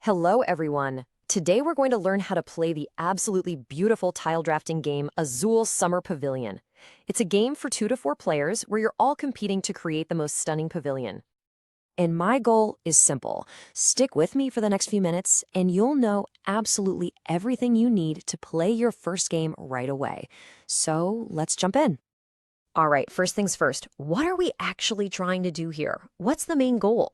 Hello, everyone. Today we're going to learn how to play the absolutely beautiful tile drafting game Azul Summer Pavilion. It's a game for 2 to 4 players where you're all competing to create the most stunning pavilion. And my goal is simple. Stick with me for the next few minutes and you'll know absolutely everything you need to play your first game right away. So let's jump in. All right, first things first, what are we actually trying to do here? What's the main goal?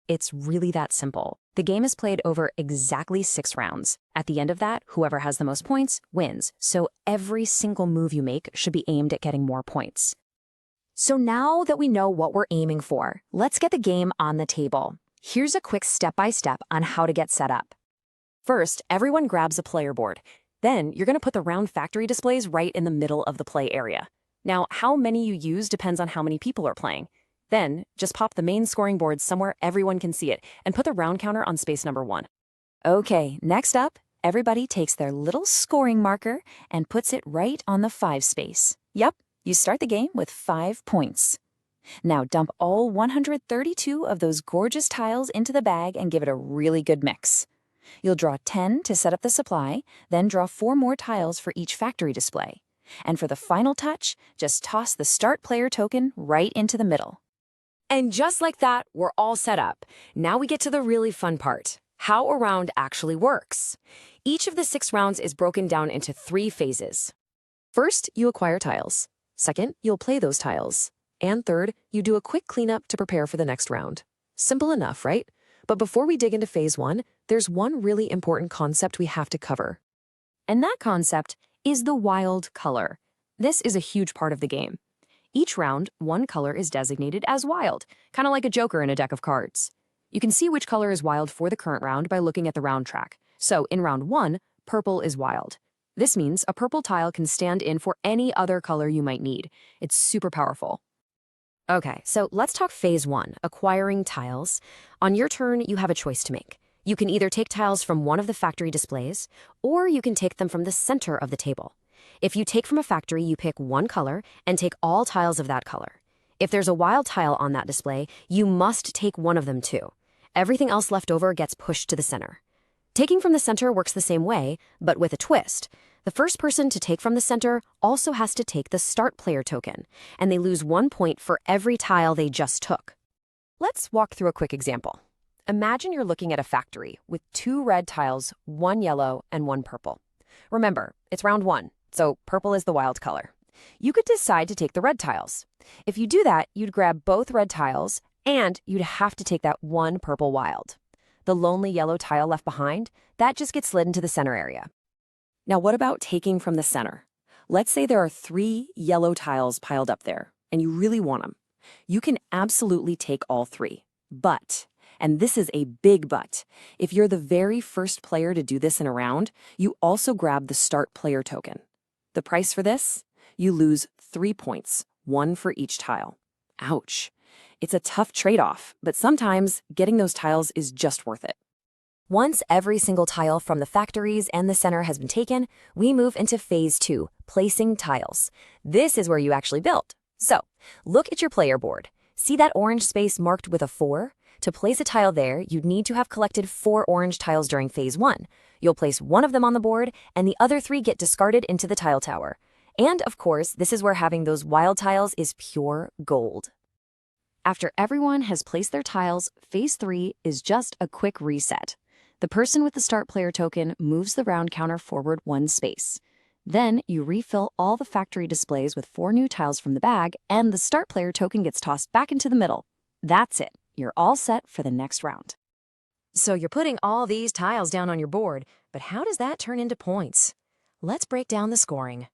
It's really that simple. The game is played over exactly 6 rounds. At the end of that, whoever has the most points wins. So every single move you make should be aimed at getting more points. So now that we know what we're aiming for, let's get the game on the table. Here's a quick step-by-step on how to get set up. First, everyone grabs a player board. Then you're going to put the round factory displays right in the middle of the play area. Now, how many you use depends on how many people are playing. Then, just pop the main scoring board somewhere everyone can see it, and put the round counter on space number 1. Okay, next up, everybody takes their little scoring marker and puts it right on the 5 space. Yep, you start the game with 5 points. Now dump all 132 of those gorgeous tiles into the bag and give it a really good mix. You'll draw 10 to set up the supply, then draw 4 more tiles for each factory display. And for the final touch, just toss the start player token right into the middle. And just like that, we're all set up. Now we get to the really fun part, how a round actually works. Each of the 6 rounds is broken down into 3 phases. First, you acquire tiles. Second, you'll play those tiles. And third, you do a quick cleanup to prepare for the next round. Simple enough, right? But before we dig into phase 1, there's one really important concept we have to cover. And that concept is the wild color. This is a huge part of the game. Each round, one color is designated as wild, kind of like a joker in a deck of cards. You can see which color is wild for the current round by looking at the round track. So in round 1, purple is wild. This means a purple tile can stand in for any other color you might need. It's super powerful. Okay, so let's talk phase 1, acquiring tiles. On your turn, you have a choice to make. You can either take tiles from one of the factory displays, or you can take them from the center of the table. If you take from a factory, you pick one color and take all tiles of that color. If there's a wild tile on that display, you must take one of them too. Everything else left over gets pushed to the center. Taking from the center works the same way, but with a twist. The first person to take from the center also has to take the start player token, and they lose 1 point for every tile they just took. Let's walk through a quick example. Imagine you're looking at a factory with 2 red tiles, 1 yellow, and 1 purple. Remember, it's round 1. So purple is the wild color. You could decide to take the red tiles. If you do that, you'd grab both red tiles, and you'd have to take that 1 purple wild. The lonely yellow tile left behind, that just gets slid into the center area. Now what about taking from the center? Let's say there are 3 yellow tiles piled up there, and you really want them. You can absolutely take all 3. But, and this is a big but, if you're the very first player to do this in a round, you also grab the start player token. The price for this? You lose 3 points, 1 for each tile. Ouch. It's a tough trade-off, but sometimes getting those tiles is just worth it. Once every single tile from the factories and the center has been taken, we move into phase 2, placing tiles. This is where you actually build. So, look at your player board. See that orange space marked with a 4? To place a tile there, you'd need to have collected 4 orange tiles during phase 1. You'll place one of them on the board, and the other 3 get discarded into the tile tower. And, of course, this is where having those wild tiles is pure gold. After everyone has placed their tiles, phase 3 is just a quick reset. The person with the start player token moves the round counter forward 1 space. Then you refill all the factory displays with 4 new tiles from the bag, and the start player token gets tossed back into the middle. That's it. You're all set for the next round. So you're putting all these tiles down on your board, but how does that turn into points? Let's break down the scoring.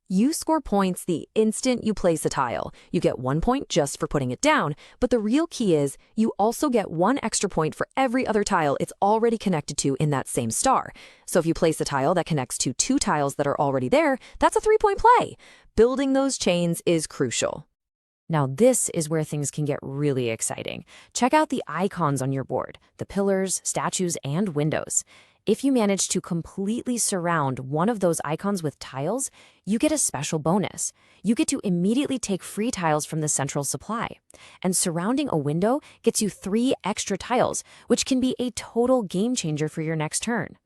You score points the instant you place a tile. You get 1 point just for putting it down, but the real key is you also get 1 extra point for every other tile it's already connected to in that same star. So if you place a tile that connects to 2 tiles that are already there, that's a 3-point play. Building those chains is crucial. Now this is where things can get really exciting. Check out the icons on your board, the pillars, statues, and windows. If you manage to completely surround one of those icons with tiles, you get a special bonus. You get to immediately take free tiles from the central supply. And surrounding a window gets you 3 extra tiles, which can be a total game changer for your next turn.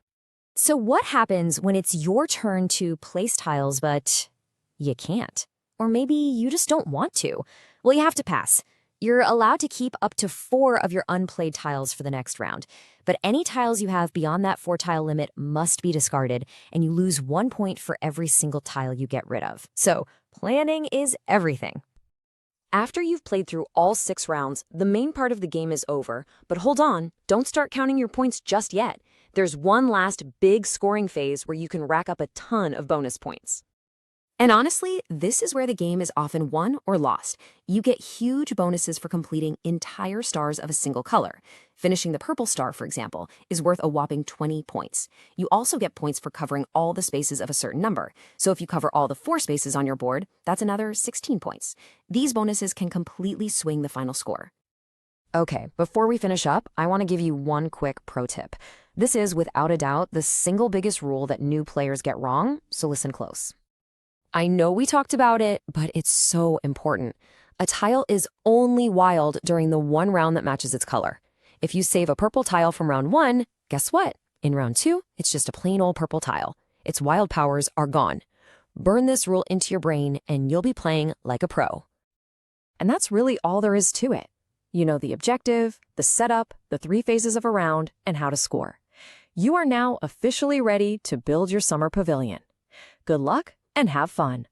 So what happens when it's your turn to place tiles, but you can't? Or maybe you just don't want to? Well, you have to pass. You're allowed to keep up to 4 of your unplayed tiles for the next round, but any tiles you have beyond that 4-tile limit must be discarded, and you lose 1 point for every single tile you get rid of. So, planning is everything. After you've played through all 6 rounds, the main part of the game is over, but hold on, don't start counting your points just yet. There's one last big scoring phase where you can rack up a ton of bonus points. And honestly, this is where the game is often won or lost. You get huge bonuses for completing entire stars of a single color. Finishing the purple star, for example, is worth a whopping 20 points. You also get points for covering all the spaces of a certain number. So if you cover all the 4 spaces on your board, that's another 16 points. These bonuses can completely swing the final score. Okay, before we finish up, I want to give you one quick pro tip. This is, without a doubt, the single biggest rule that new players get wrong, so listen close. I know we talked about it, but it's so important. A tile is only wild during the one round that matches its color. If you save a purple tile from round 1, guess what? In round 2, it's just a plain old purple tile. Its wild powers are gone. Burn this rule into your brain and you'll be playing like a pro. And that's really all there is to it. You know the objective, the setup, the 3 phases of a round, and how to score. You are now officially ready to build your summer pavilion. Good luck and have fun.